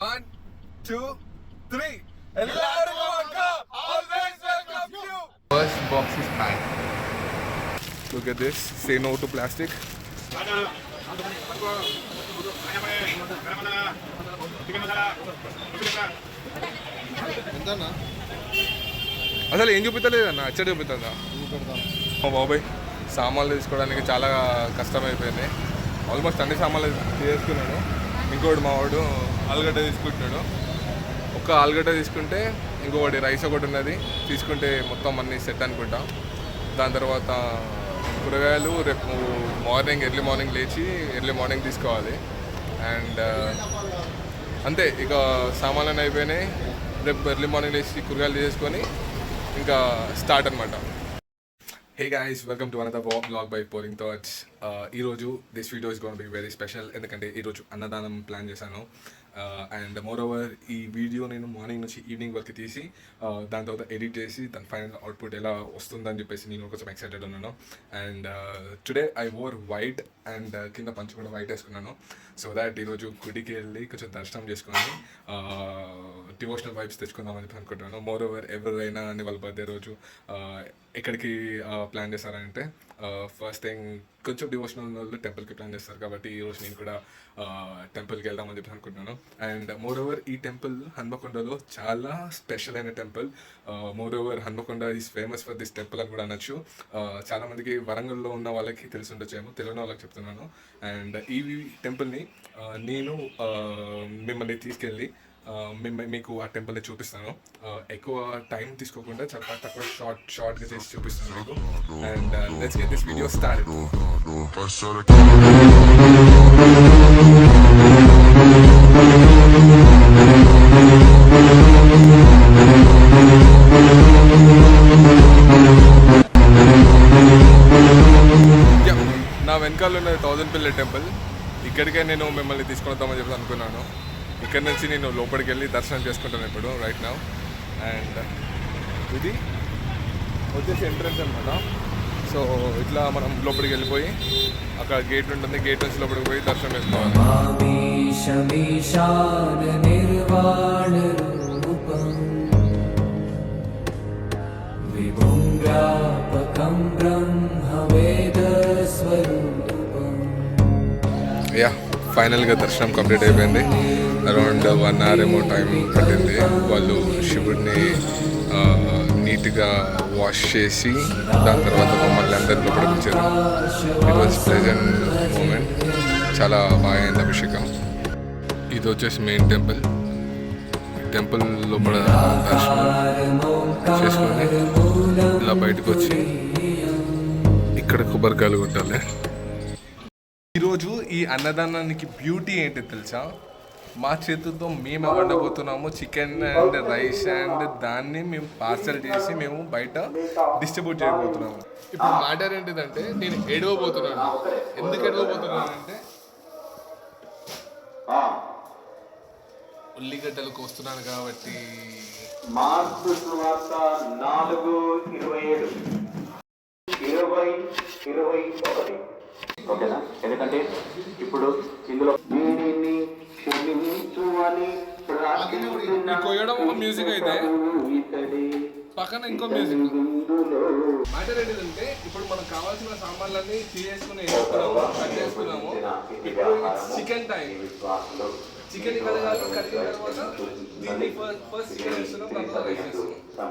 1, 2, 3. എല്ലാവർക്കും always welcome you. First box is packed. Look at this. Say no to plastic. అసలు ఏం చూపిస్తలేదన్న అచ్చడి చూపిస్తుందా మా బాబాయ్ సామాన్లు తీసుకోవడానికి చాలా కష్టమైపోయింది. ఆల్మోస్ట్ అన్ని సామాన్లు తీసుకున్నాను. ఇంకోటి మా వాడు ఆలుగడ్డ తీసుకుంటున్నాడు. ఒక్క ఆలుగడ్డ తీసుకుంటే ఇంకొకటి రైస్ ఒకటి ఉన్నది తీసుకుంటే మొత్తం అన్నీ సెట్ అనుకుంటా. దాని తర్వాత కూరగాయలు రేపు ఎర్లీ మార్నింగ్ లేచి ఎర్లీ మార్నింగ్ తీసుకోవాలి. అండ్ అంతే, ఇక సామాన్లు అయిపోయినాయి. రేపు ఎర్లీ మార్నింగ్ లేచి కూరగాయలు తీసుకొని ఇంకా స్టార్ట్ అనమాట. Hey guys, welcome to another blog by pouring thoughts. ఈరోజు this video is gonna be very special. ఎందుకంటే ఈరోజు అన్నదానం ప్లాన్ చేశాను. అండ్ మోర్ ఓవర్ ఈ వీడియో నేను మార్నింగ్ నుంచి ఈవినింగ్ వరకు తీసి దాని తర్వాత ఎడిట్ చేసి దాని ఫైనల్ అవుట్పుట్ ఎలా వస్తుందని చెప్పేసి నేను కొంచెం ఎక్సైటెడ్ ఉన్నాను. And today I wore white and కింద పంచ కూడా వైట్ వేసుకున్నాను. సో దాట్ ఈరోజు గుడికి వెళ్ళి కొంచెం దర్శనం చేసుకొని డివోషనల్ వైబ్స్ తెచ్చుకుందామని చెప్పి అనుకుంటున్నాను. మోర్ ఓవర్ ఎవరైనా అని వాళ్ళ బర్త్డే రోజు ఎక్కడికి ప్లాన్ చేస్తారంటే ఫస్ట్ థింగ్ కొంచెం డివోషనల్ వాళ్ళు టెంపుల్కి ప్లాన్ చేస్తారు. కాబట్టి ఈరోజు నేను కూడా టెంపుల్కి వెళ్దామని చెప్పి అనుకుంటున్నాను. అండ్ మోర్ ఓవర్ ఈ టెంపుల్ హన్మకొండలో చాలా స్పెషల్ అయిన temple. More over Hanamkonda is famous for this temple అని కూడా అనొచ్చు. చాలామందికి వరంగల్లో ఉన్న వాళ్ళకి తెలిసి ఉండొచ్చేమో, తెలియని వాళ్ళకి చెప్తున్నాను. అండ్ ఈ టెంపుల్ని నేను మిమ్మల్ని తీసుకెళ్ళి మీకు ఆ టెంపుల్ని చూపిస్తాను. ఎక్కువ టైం తీసుకోకుండా చాలా తక్కువ షార్ట్గా చేసి చూపిస్తాను మీకు. And let's get this video start. నా వెనకాల ఉన్న 1000 పిల్లర్ టెంపుల్. ఇక్కడికే నేను మిమ్మల్ని తీసుకొని వద్దామని చెప్పి అనుకున్నాను. ఇక్కడ నుంచి నేను లోపలికి వెళ్ళి దర్శనం చేసుకుంటాను ఇప్పుడు రైట్ నౌ. అండ్ ఇది వచ్చేసి ఎంట్రన్స్ అనమాట. సో ఇట్లా మనం లోపలికి వెళ్ళిపోయి అక్కడ గేట్ ఉంటుంది, గేట్ నుంచి లోపలికి పోయి దర్శనం చేసుకోవాలి. యా, ఫైనల్గా దర్శనం కంప్లీట్ అయిపోయింది. అరౌండ్ 1 hour ఏమో టైం పట్టింది. వాళ్ళు శివుడిని నీట్గా వాష్ చేసి దాని తర్వాత మమ్మల్ని అందరి లోపలికి వచ్చారు. It was pleasant moment. చాలా బాగా అయింది అభిషేకం. ఇది వచ్చేసి మెయిన్ టెంపుల్. టెంపుల్ లోపల దర్శనం చేసుకొని ఇలా బయటకు వచ్చి ఇక్కడ కొబ్బరికాయలు కొట్టాలి. ఈరోజు ఈ అన్నదానానికి బ్యూటీ ఏంటి తెలుసా? మా చేతులతో మేము వండబోతున్నాము చికెన్ అండ్ రైస్. అండ్ దాన్ని మేము పార్సల్ చేసి మేము బయట డిస్ట్రిబ్యూట్ చేయబోతున్నాము. ఇప్పుడు మ్యాటర్ ఏంటిదంటే నేను ఎడవబోతున్నాను. ఎందుకు ఎడవబోతున్నాను అంటే ఉల్లిగడ్డలు కోస్తున్నాను కాబట్టి. మార్పు సువార్త 4:27 20:21. ఓకేనా? ఎందుకంటే ఇప్పుడు ఇందులో కొయ్యడం ఒక మ్యూజిక్ అయితే పక్కన ఇంకో మ్యూజిక్. మ్యాటర్ ఏంటంటే ఇప్పుడు మనకు కావాల్సిన సామాన్లన్నీ చేసుకుని కట్ చేసుకున్నాము. ఇప్పుడు చికెన్ టైం. చికెన్ కడగాలి. కడిగిన తర్వాత దీన్ని ఫస్ట్ చికెన్ వేస్తున్నాం, తర్వాత రైస్ వేస్తున్నాం.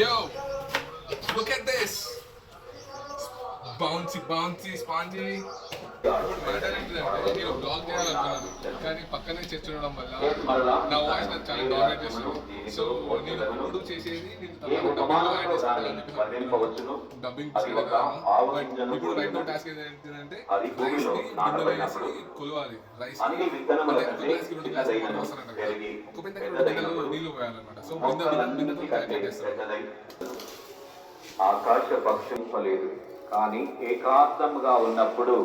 Yo, look at this. Bouncy, spongy. ఇప్పుడు మ్యాటర్ ఏంటంటే నేను బ్లాగ్ చేయాలనుకున్నాను కానీ పక్కనే చర్చ ఉండడం వల్ల నా వాయిస్ నాకు చాలా డామినేట్ చేస్తుంది. సో నేను ఇప్పుడు చేసేది నేను డబ్బింగ్ చేయగలను. బట్ ఇప్పుడు రైట్ నో టాస్క్ ఏంటంటే రైస్ ని బిందెలో వేసి కొలవాలి. రైస్ అంటే ఒక గ్లాస్కి 2 గ్లాసులు వాటర్ వస్తారంట కదా, ఒక బిందెకి 2 బిందెలు నీళ్లు పోయాలన్నమాట. సో బిందెతో క్యాల్కులేట్ చేస్తారు. ఆకాశ పక్షింపలేదు కానీ ఏకాంతముగా ఉన్నప్పుడు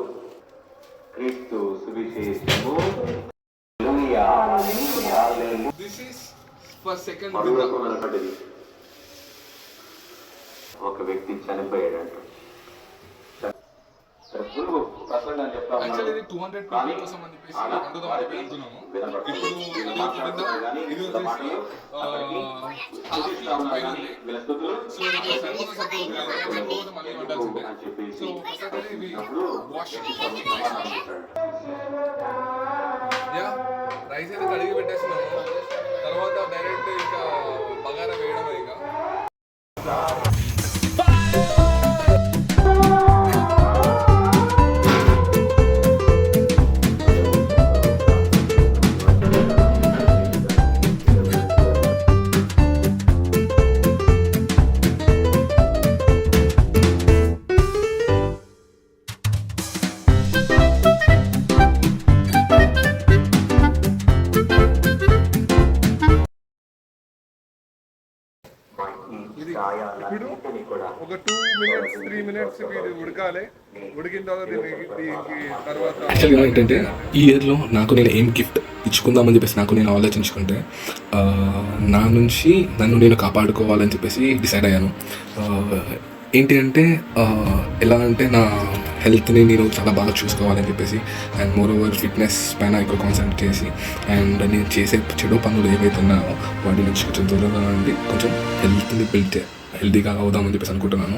క్రీస్తు సువిశేషము దిస్ ఈస్ ఫర్ సెకండ్ మరువకమైనటువంటిది. ఒక వ్యక్తి చనిపోయాడంట. పురుగు ప్రసంగం అని చెప్తా యాక్చువల్లీ ఇది 200 people కోసం అని చెప్పేసి వండుదాం అని అనుకున్నాము. ఇప్పుడు ఇది వచ్చేసి హాఫ్ పైన ఉంది. సో ఇది సరిపోతుంది మళ్ళీ వండాల్సిందే. సో ఫస్ట్ ఇవి వాష్ యా రైస్ అయితే కడిగి పెట్టేస్తున్నాము. తర్వాత డైరెక్ట్ ఇంకా బగారా వేయడం ఇక ఇప్పుడు ఒక 2 minutes 3 minutes ఇది ఉడకాలి. ఉడికిన తర్వాత దీనికి తర్వాత యాక్చువల్గా ఏంటంటే ఈ ఇయర్లో నాకు నేను ఏం గిఫ్ట్ ఇచ్చుకుందామని చెప్పేసి నాకు నేను ఆలోచించుకుంటే నా నుంచి నన్ను నేను కాపాడుకోవాలని చెప్పేసి డిసైడ్ అయ్యాను. ఏంటి అంటే ఎలా అంటే నా హెల్త్ని నేను చాలా బాగా చూసుకోవాలని చెప్పేసి అండ్ మోర్ ఓవర్ ఫిట్నెస్ పైన ఎక్కువ కాన్సన్ట్రేట్ చేసి అండ్ నేను చేసే చెడు పనులు ఏవైతే ఉన్నాయో వాటి నుంచి కొంచెం దూరంగా ఉండి కొంచెం హెల్త్ని బిల్డ్ హెల్తీగా అవుదామని చెప్పేసి అనుకుంటున్నాను.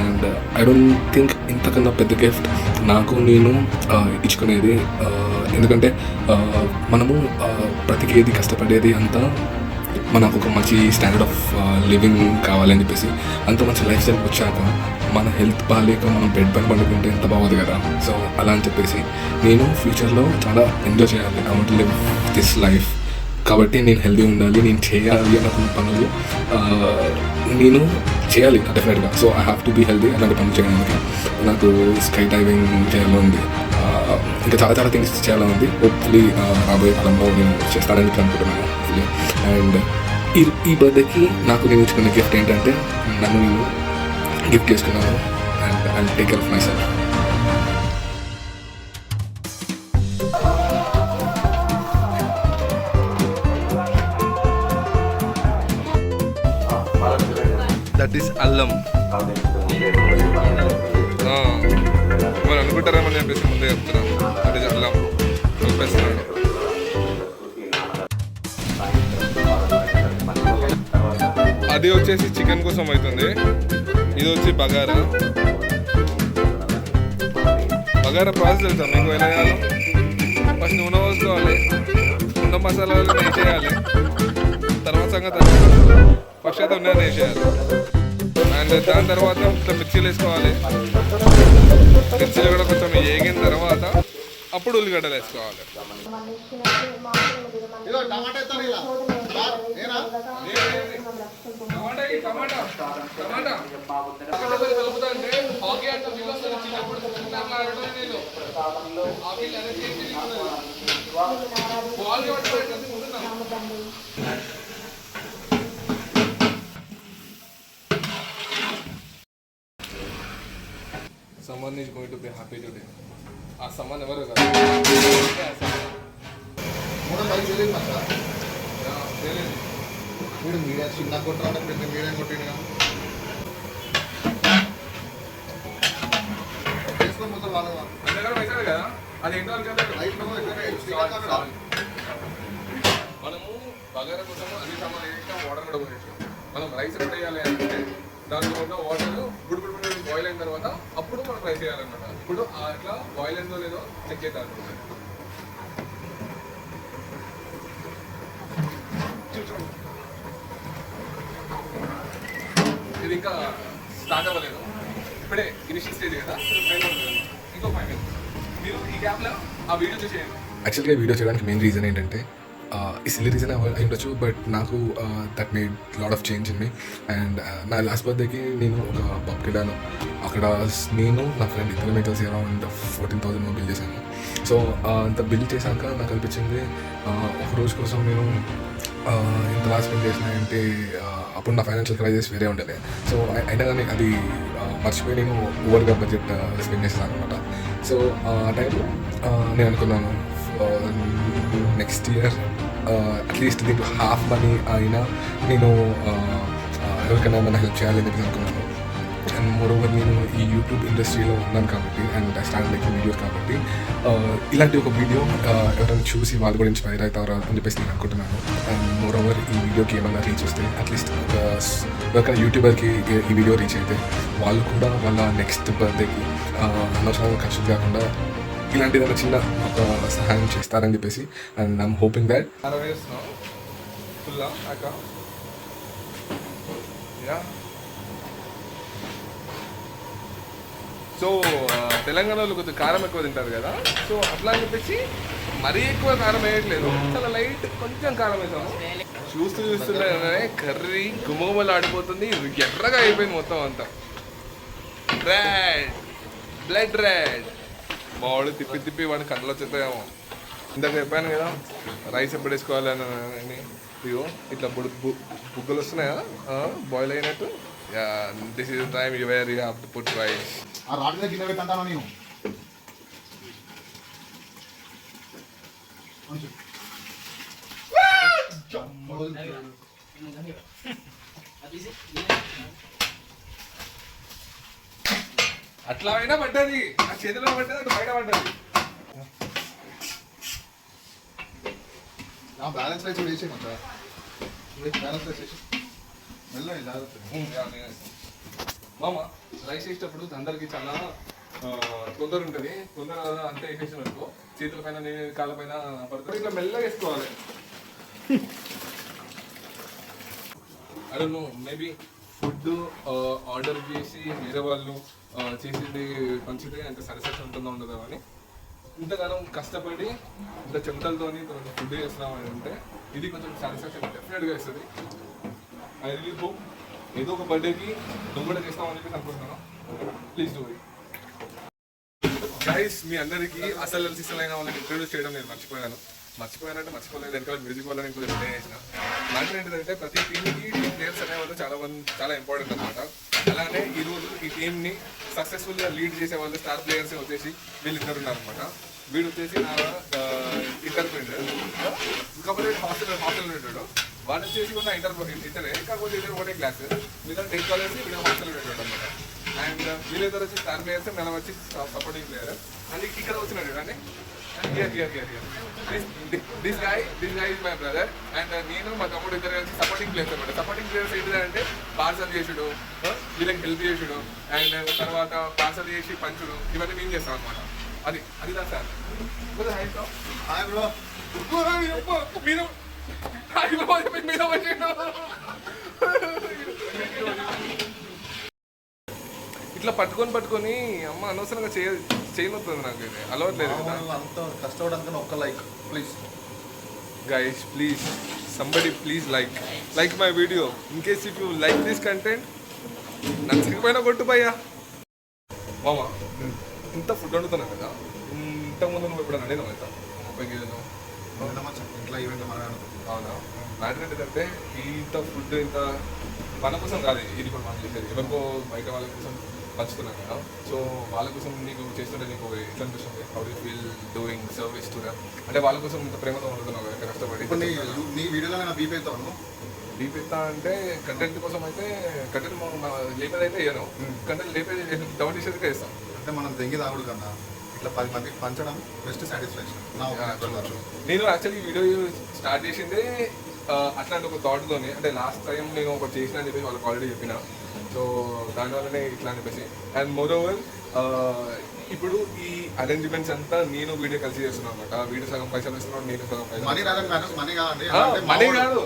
అండ్ ఐ డోంట్ థింక్ ఇంతకన్నా పెద్ద గిఫ్ట్ నాకు నేను ఇచ్చుకునేది. ఎందుకంటే మనము బ్రతికేది కష్టపడేది అంతా మనకు ఒక మంచి స్టాండర్డ్ ఆఫ్ లివింగ్ కావాలని చెప్పేసి అంత మంచి లైఫ్ స్టైల్ వచ్చాక మన హెల్త్ బాగాలేక మనం బెడ్ పైన పండుకుంటే ఎంత బాగోదు కదా. సో అలా అని చెప్పేసి నేను ఫ్యూచర్లో చాలా ఎంజాయ్ చేయాలి. I want live this life. కాబట్టి నేను హెల్తీ ఉండాలి, నేను చేయాలి అనుకున్న పనులు నేను చేయాలి డెఫినెట్గా. So I have to be healthy. అలాంటి పనులు చేయడానికి నాకు స్కై డైవింగ్ చేయాలని ఉంది, ఇంకా చాలా చాలా థింగ్స్ చేయాలని ఉంది. హోప్ఫుల్లీ రాబోయే కాలంలో నేను చేస్తానని అనుకుంటున్నాను హోప్ఫుల్లీ. అండ్ ఈ బర్త్డేకి నాకు నేను ఇచ్చుకున్న గిఫ్ట్ ఏంటంటే నన్ను నేను గిఫ్ట్ చేసుకున్నాను and I take care of my self. That is అల్లం. మరి అనుకుంటారేమని చెప్పేసి ముందే చెప్తున్నాను. దట్ ఈస్ అల్లం కలిపేస్తున్నాడు. అది వచ్చేసి చికెన్ కోసం అవుతుంది. ఇది వచ్చి బగారా. బగారా ప్రాసెస్ తెలుసా మీకు ఎలా చేయాలో? ఫస్ట్ నూనె పోసుకోవాలి, నూనె మసాలాలు వేసేయాలి, తర్వాత సంగతి ఫస్ట్ అయితే ఉన్నది వేసేయాలి. అండ్ దాని తర్వాత ఇట్లా మిర్చీలు వేసుకోవాలి. మిర్చీలు కూడా కొంచెం వేగిన తర్వాత అప్పుడు ఉల్లిగడ్డలు వేసుకోవాలి. Someone is going to be happy today. ఆ someone ఎవరు కదా? వీడు మీడియా చిన్న కొట్టాలంటే పెద్ద మీడియా కొట్టిండు కదా. అది ఏంటో మనము బగారా కోసం అన్ని సామాన్లు వేసాం, వాటర్ కూడా పోసేసాం. మనం రైస్ ఎప్పుడు వేయాలి అంటే దాంట్లో ఉన్న వాటర్ గుడి బాయిల్ అయిన తర్వాత అప్పుడు మనం రైస్ వేయాలన్నమాట. ఇప్పుడు అట్లా బాయిల్ అయిందో లేదో చెక్ చేద్దాం. ఇది ఇంకా స్టార్ట్ అవ్వలేదు, ఇప్పుడే ఇనిషియల్ స్టేజ్ కదా. ఇంకో 5 minutes మీరు గ్యాప్లో ఆ వీడియో చూసేయండి. యాక్చువల్గా వీడియో చేయడానికి మెయిన్ రీజన్ ఏంటంటే ఈ సిల్లీ రీజన్ అయి ఉండొచ్చు, బట్ నాకు that made lot of change in me. And నా లాస్ట్ బర్త్డేకి నేను ఒక పబ్కి వెళ్ళాను. అక్కడ నేను నా ఫ్రెండ్ ఇద్దరు కలిసి అరౌండ్ 14,000 బిల్ చేశాను. సో అంత బిల్ చేశాక నాకు అనిపించింది ఒక రోజు కోసం నేను ఇంత లాస్ట్ స్పెండ్ చేసిన అంటే అప్పుడు నా ఫైనాన్షియల్ క్రైసిస్ వేరే ఉండేది. సో అయినా కానీ అది మర్చిపోయి నేను ఓవర్గా బడ్జెట్ స్పెండ్ చేస్తాను అనమాట. సో ఆ టైంలో నేను అనుకున్నాను నెక్స్ట్ ఇయర్ అట్లీస్ట్ దీంట్లో హాఫ్ మనీ అయినా నేను ఎవరికైనా ఏమైనా హెల్ప్ చేయాలని చెప్పి అనుకున్నాను. అండ్ మోరోవర్ నేను ఈ యూట్యూబ్ ఇండస్ట్రీలో ఉన్నాను కాబట్టి and I start making videos కాబట్టి ఇలాంటి ఒక వీడియో ఎవరైనా చూసి వాళ్ళు కూడా ఇన్స్పైర్ అవుతారా అని చెప్పేసి నేను అనుకుంటున్నాను. అండ్ మోరోవర్ ఈ వీడియోకి ఏమైనా రీచ్ వస్తే అట్లీస్ట్ ఎవరికైనా యూట్యూబర్కి ఈ వీడియో రీచ్ అయితే వాళ్ళు కూడా వాళ్ళ నెక్స్ట్ బర్త్డేకి అనవసరంగా ఖర్చు కాకుండా ఇలాంటి ఏదైనా చిన్న ఒక సహాయం చేస్తారని చెప్పేసి అండ్ ఐఎమ్ హోపింగ్ దాట్. ఫుల్లా అక్క యా. సో తెలంగాణలో కొద్దిగా కారం ఎక్కువ తింటారు కదా, సో అట్లా అని చెప్పేసి మరీ ఎక్కువ కారం వేయట్లేదు, చాలా లైట్ కొంచెం కారం వేసాము. చూస్తుండగానే కర్రీ గుమగుమలు ఆడిపోతుంది, ఎర్రగా అయిపోయింది మొత్తం అంతా. Red blood red. మా వాడు తిప్పి తిప్పి వాడిని కళ్ళలో వచ్చేస్తాయేమో. ఇందాక చెప్పాను కదా రైస్ ఎప్పుడు వేసుకోవాలని. ఇగో ఇట్లా బుగ్గలు వస్తున్నాయా బాయిల్ అయినట్టు. This is time you where you have to put rice. ఆ రాడ్ మీద గిన్నె పెట్టంటాను నేను. అట్లా అయినా పడ్డది, ఆ చేతిలో పడ్డది, అటు బయట పడ్డది. బ్యాలెన్స్ రైస్ కూడా వేసేయమంటా. బ్యాలెన్స్ రైస్ వేసి మెల్లగా జాగ్రత్త. మామ రైస్ వేసేటప్పుడు అందరికి చాలా తొందర ఉంటుంది. తొందర అంతే వేసేసిన అనుకో చేతుల పైన కాళ్ళ పైన పడుతుంది. ఇట్లా మెల్లగా వేసుకోవాలి. I don't know, maybe food order చేసి వేరే వాళ్ళు చేసింది మంచిదే, అంటే సాటిస్ఫాక్షన్ ఉంటుందో ఉండదో అని ఇంతకాలం కష్టపడి ఇంత చెమటలతో ఫుడ్ చేస్తున్నామని అంటే ఇది కొంచెం సాటిస్ఫాక్షన్ డెఫినెట్గా ఇస్తుంది. ఐ రియలీ హోప్ ఏదో ఒక బర్త్డేకి నువ్వు కూడా చేస్తామని చెప్పి అనుకుంటున్నాను. Please do it guys. మీ అందరికీ అసలు సిస్టర్లైన వాళ్ళని ఇంట్రొడ్యూస్ చేయడం నేను మర్చిపోయానంటే మర్చిపోలేదు, వెనకాల మ్యూజిక్ వాళ్ళని ఇంకొక ప్లే చేసిన. మ్యాటర్ ఏంటంటే ప్రతి టీమ్కి టీమ్ ప్లేయర్స్ అనేవాళ్ళు చాలా ఇంపార్టెంట్ అనమాట. అలానే ఈరోజు ఈ టీంని సక్సెస్ఫుల్గా లీడ్ చేసే వాళ్ళు స్టార్ ప్లేయర్స్ వచ్చేసి వీళ్ళిద్దరు ఉన్నారనమాట. వీడు వచ్చేసి నా ఇంటర్ ఫ్రెండ్, ఇంకొకటి హాస్టల్ ఉంటాడు. వాడు వచ్చేసి కూడా ఇంటరే, కాకపోతే ఇద్దరు ఒకటే క్లాస్. వీళ్ళ 10th కాలేజ్ వీళ్ళు హాస్టల్ ఉంటాడు అనమాట. అండ్ వీళ్ళిద్దరు వచ్చి స్టార్ ప్లేయర్స్, మనం వచ్చి సపోర్టింగ్ ప్లేయర్. అండ్ ఇక్కడ వచ్చినాడు అంటే this guy is my brother. And నేను మా తమ్ముడు ఇద్దరు కలిసి సపోర్టింగ్ ప్లేయర్స్ అనమాట. సపోర్టింగ్ ప్లేయర్స్ ఏంటంటే పార్సల్ చేసుడు, వీళ్ళకి హెల్ప్ చేసుడు, అండ్ తర్వాత పార్సల్ చేసి పంచుడు, ఇవన్నీ మేము చేస్తాం అనమాట. అది దా సార్. Hi bro. మీరు ఇట్లా పట్టుకొని అమ్మ అనవసరంగా చేయనవుతుంది. నాకు ఇది అలవాట్లేదు కదా. అంత కష్టపడడానికి ఒక్క like please guys, please somebody please like my video. In case if you like this content, నచ్చకపోయినా కొట్టు భయ్యా. మామ ఇంత ఫుడ్ వండుతున్నా కదా, ఇంతకుముందు నువ్వు ఎప్పుడైనా అడిగినావు అవుతా 30 కేజీలు ఇంట్లో ఈవెంట్ అవునా? మ్యాటర్ ఏంటంటే ఇంత ఫుడ్ ఇంత మన కోసం కాదు, ఇది కూడా మనం చేసేది ఎవరికో బయట వాళ్ళ కోసం పంచుతున్నాం కదా. సో వాళ్ళ కోసం నీకు చేస్తుంటే నీకు ఎట్లా అనిపిస్తుంది? How do feel doing service to them? అంటే వాళ్ళ కోసం ఇంత ప్రేమతో ఉంటున్నావు కదా, కష్టపడి. ఇప్పుడు నీ వీడియోలో నేను బీప్ అవుతాను. డీప్ ఇస్తా అంటే కంటెంట్ కోసం అయితే కంటెంట్ లేపేది అయితే వేయను, కంటెంట్ లేపేది డౌన్ చేసేదిగా వేస్తాం. అంటే మనం దెంగి తాగుడు కన్నా ఇట్లా 10 మందికి పంచడం బెస్ట్ సాటిస్ఫాక్షన్. నేను యాక్చువల్లీ వీడియో స్టార్ట్ చేసిందే అట్లాంటి ఒక థాట్తోనే. అంటే లాస్ట్ టైం నేను ఒకటి చేసిన అని చెప్పేసి వాళ్ళకి ఆల్రెడీ చెప్పిన. సో దానివల్లనే ఇట్లా అని చెప్పేసి. అండ్ మోరోవర్ ఇప్పుడు ఈ అరేంజ్మెంట్స్ అంతా నేను వీడియో కలిసి చేస్తున్నాను అనమాట. వీడియో సగం పైసలు ఇస్తున్నాను, నేను సగం పైసలు. మనీ కాదు మనీ కాదు,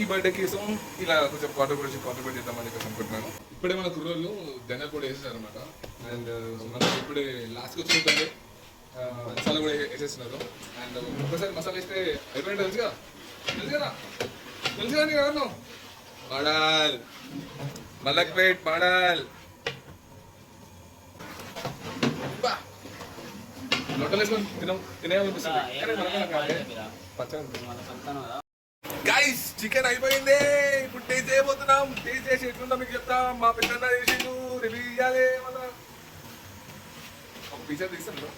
ఈ బర్త్డే కోసం ఇలా కొంచెం కాంట్రిబ్యూట్ చేద్దామని చెప్పేసి అనుకుంటున్నాను. ఇప్పుడే మన కుర్రోళ్ళు జనరల్ కూడా వేసేసారు అనమాట. అండ్ మనం ఇప్పుడే లాస్ట్కి వచ్చినట్టు మసాలా కూడా వేసేస్తున్నారు. అండ్ ఒక్కసారి మసాలా వేస్తే అయిపోయింది. తెలుసు కదా నీకు ఎవరు మడాల్ మలక్పేట్ మడాల్ లొట్టలు వేసుకొని తినేయాలనిపిస్తుంది. గైస్ చికెన్ అయిపోయింది. ఇప్పుడు టేస్ట్ చేయబోతున్నాం. టేస్ట్ చేసి ఎట్లుందో మీకు చెప్తాం. మా పిల్లలు చేసిండు రివ్యూ ఇవ్వాలి. మన ఒక పిక్చర్ తీస్తాను,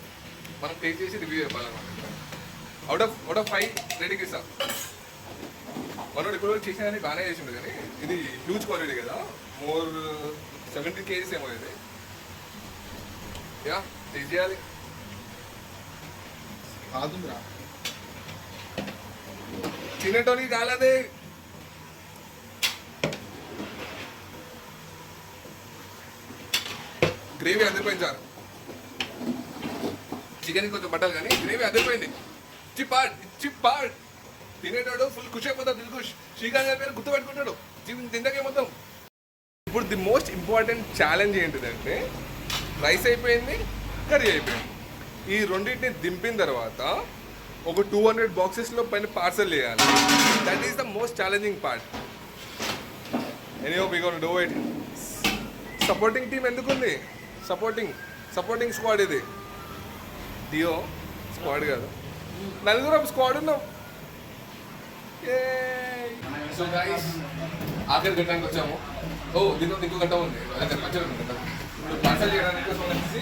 మనం టేస్ట్ చేసి రివ్యూ చెప్పాలన్నమాట. అవుట్ ఆఫ్ 5 రేటింగ్ ఇస్తాం. మనోడు ఇప్పుడు చేసిన బాగానే చేసిండు, కానీ ఇది హ్యూజ్ క్వాలిటీ కదా, మోర్ 70 kgs ఏమో ఇది. యా టేస్ట్ చేయాలి. కాదురా తినేటోని కాలదే. గ్రేవీ అదిరిపోయింది సార్. చికెన్ కొంచెం పట్టాలి కానీ గ్రేవీ అదిరిపోయింది. చిప్పాడ్ తినేటోడు ఫుల్ ఖుషి అయిపోతాడు. దిల్ఖుష్ శ్రీకాంత్ గారి పేరు గుర్తుపెట్టుకుంటాడు తిందకే మొత్తం. ఇప్పుడు ది మోస్ట్ ఇంపార్టెంట్ ఛాలెంజ్ ఏంటిదంటే రైస్ అయిపోయింది, కర్రీ అయిపోయింది. ఈ రెండింటిని దింపిన తర్వాత ఒక 200 బాక్సెస్లో పైన పార్సల్ చేయాలి. That is the most challenging part. Anyhow we gonna do it. Supporting team ఎందుకుంది? సపోర్టింగ్ స్క్వాడ్ ఇది. డియో స్క్వాడ్ కాదు, నలుగురం స్క్వాడ్ ఉన్నాం. సో గైస్ ఆఖరి గంటకి వచ్చాము. దీంతో ఇంకో గంట ఉంది. అదే మధ్యలో గంట ఇప్పుడు పార్సల్ చేయడానికి కోసం వచ్చేసి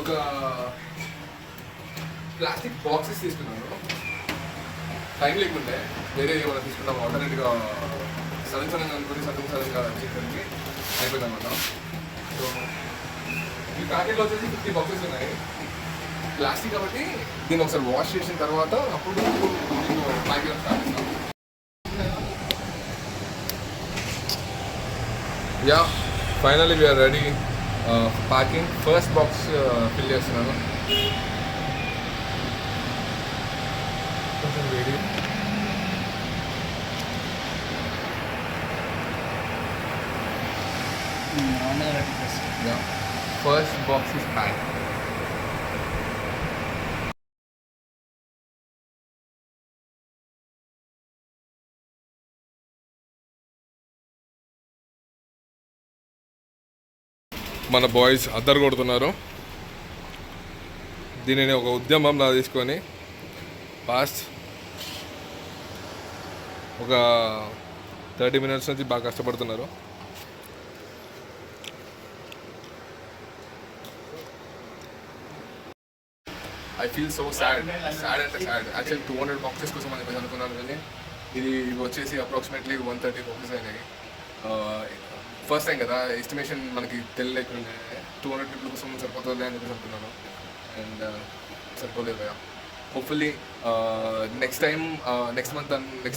ఒక ప్లాస్టిక్ బాక్సెస్ తీసుకున్నాను. టైం లేకుంటే వేరే ఏమైనా తీసుకున్నాము. ఆల్టర్నేట్గా సడన్గా అనుకుని సడన్గా చేయడానికి అయిపోయింది అనమాట. సో ఈ ప్యాకెట్లో వచ్చేసి 50 బాక్సెస్ ఉన్నాయి. ప్లాస్టిక్ కాబట్టి దీన్ని ఒకసారి వాష్ చేసిన తర్వాత అప్పుడు ప్యాకెట్ స్టార్ట్ చేస్తాం. Yeah finally we are ready packing. First box fill చేస్తున్నాను. కొంచెం వేడి. Yeah. First box is packed. మన బాయ్స్ అద్దరు కొడుతున్నారు. దీనిని ఒక ఉద్యమంలా తీసుకొని పాస్ట్ ఒక 30 minutes నుంచి బాగా కష్టపడుతున్నారు. ఐ ఫీల్ సో సాడ్ అంటే సాడ్. యాక్చువల్లీ 200 బాక్సెస్ కోసం అని చెప్పేసి అనుకున్నాను, కానీ ఇది వచ్చేసి అప్రాక్సిమేట్లీ 130 బాక్సెస్ అయినాయి. ఫస్ట్ టైం కదా, ఎస్టిమేషన్ మనకి తెలియలేకుండా 200 people కోసం సరిపోతుంది అని చెప్పేసి అనుకున్నాను. అండ్ సరిపోలేదు కదా. హోప్ఫుల్లీ నెక్స్ట్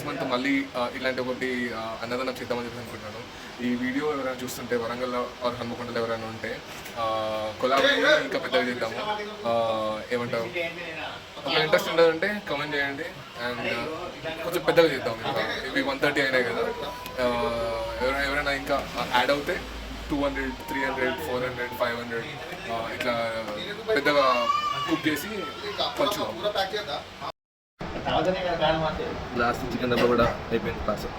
మంత్ మళ్ళీ ఇలాంటి ఒకటి అన్నదానం చేద్దామని చెప్పి అనుకుంటున్నాను. ఈ వీడియో ఎవరైనా చూస్తుంటే వరంగల్లో ఆర్ హన్మకొండలో ఎవరైనా ఉంటే కొలాబరేషన్ ఇంకా పెద్దగా చేద్దాము. ఏమంటారు, ఒక ఇంట్రెస్ట్ ఉండదంటే కమెంట్ చేయండి. అండ్ కొంచెం పెద్దగా చేద్దాం. ఇంకా ఇవి 130 అయినాయి కదా, ఎవరైనా ఇంకా యాడ్ అవుతే 200, 300, 400, 500 ఇట్లా పెద్దగా కుక్ చేసి పంచుదాం. లాస్ట్ చికెన్ దెబ్బ కూడా అయిపోయింది పార్సల్.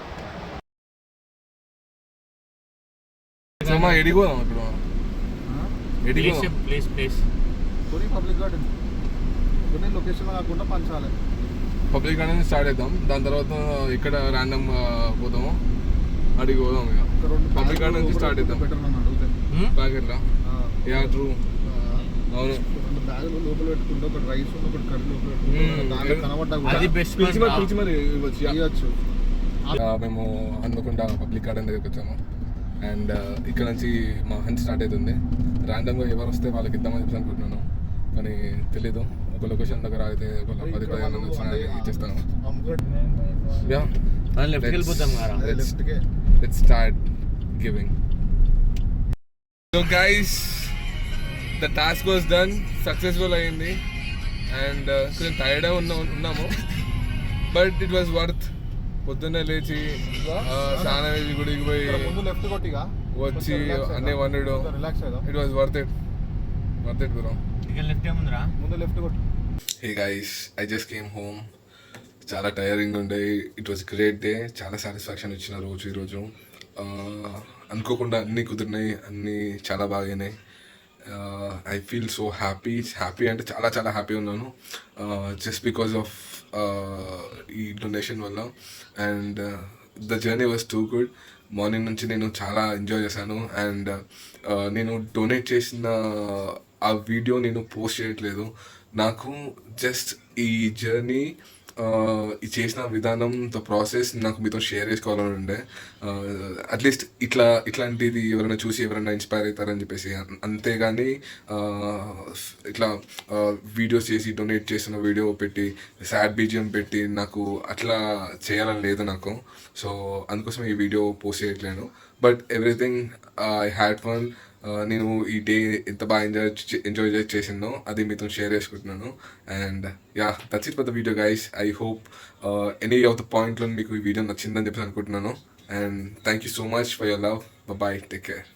ఎడిగోదాం ఇప్పుడు. ప్లేస్ కొన్ని పబ్లిక్ గార్డెన్ కొన్ని లొకేషన్లో కాకుండా పంచాలి. పబ్లిక్ గార్డెన్ స్టార్ట్ అవుతాం. దాని తర్వాత ఇక్కడ ర్యాండమ్ పోతాము, అడిగి పోదాం. ఇక పబ్లిక్ గార్డెన్ నుంచి స్టార్ట్ అవుతాం. ప్యాకెట్లా? Yeah true. అవును, 2 బ్యాగులు లోపల పెట్టుకుంటే ఒకటి రైస్ ఒకటి కర్రీ లోపల పెట్టుకుంటే పిలిచి మరి ఇవ్వచ్చు. మేము హన్మకొండ పబ్లిక్ గార్డెన్ దగ్గరికి వచ్చాము. అండ్ ఇక్కడ నుంచి మా హంట్ స్టార్ట్ అవుతుంది. ర్యాండమ్గా ఎవరు వస్తే వాళ్ళకి ఇద్దామని చెప్పి అనుకుంటున్నాను, కానీ తెలీదు. ఒక లొకేషన్ దగ్గర అయితే ఒక 10-15 మంది వచ్చినా ఇచ్చేస్తాను. Let's start giving. So guys, the task was done. Successful అయింది. అండ్ కొంచెం టైర్డ్ ఉన్నాము, బట్ ఇట్ వాజ్ వర్త్ పొద్దున్నే లేచి స్నానం వేసి గుడికి పోయి ముందు లెఫ్ట్ కొట్టిగా వచ్చి అన్నీ వండడం రిలాక్స్ అవుదాం. It was worth it bro. ముందు లెఫ్ట్ కొట్టు. Hey guys, I just came home. చాలా టైరింగ్ ఉండే. It was great day. చాలా సాటిస్ఫాక్షన్ ఇచ్చిన రోజు ఈరోజు. అనుకోకుండా అన్నీ కుదిరినాయి, అన్నీ చాలా బాగాయినాయి. ఐ ఫీల్ సో హ్యాపీ అంటే చాలా చాలా హ్యాపీ ఉన్నాను జస్ట్ బికాజ్ ఆఫ్ ఈ డొనేషన్ వల్ల. And the journey was too good. Morning నుంచి నేను చాలా ఎంజాయ్ చేశాను. అండ్ నేను డొనేట్ చేసిన ఆ వీడియో నేను పోస్ట్ చేయట్లేదు. నాకు జస్ట్ ఈ జర్నీ ఈ చేసిన విధానం, ద ప్రాసెస్ నాకు మీతో షేర్ చేసుకోవాలని ఉండే. అట్లీస్ట్ ఇట్లాంటిది ఎవరైనా చూసి ఎవరైనా ఇన్స్పైర్ అవుతారని చెప్పేసి. అంతేగాని ఇట్లా వీడియోస్ చేసి డొనేట్ చేసిన వీడియో పెట్టి సాడ్ బీజిఎం పెట్టి నాకు అట్లా చేయాలని లేదు నాకు. సో అందుకోసం ఈ వీడియో పోస్ట్ చేయట్లేను. But everything I had fun. నేను ఈ డే ఎంత బాగా ఎంజాయ్ చేసిందో అది మీతో షేర్ చేసుకుంటున్నాను. And yeah, that's it for the video guys. I hope any of the పాయింట్లో మీకు ఈ వీడియో నచ్చిందని చెప్పి అనుకుంటున్నాను. And thank you so much for your love. Bye, take care.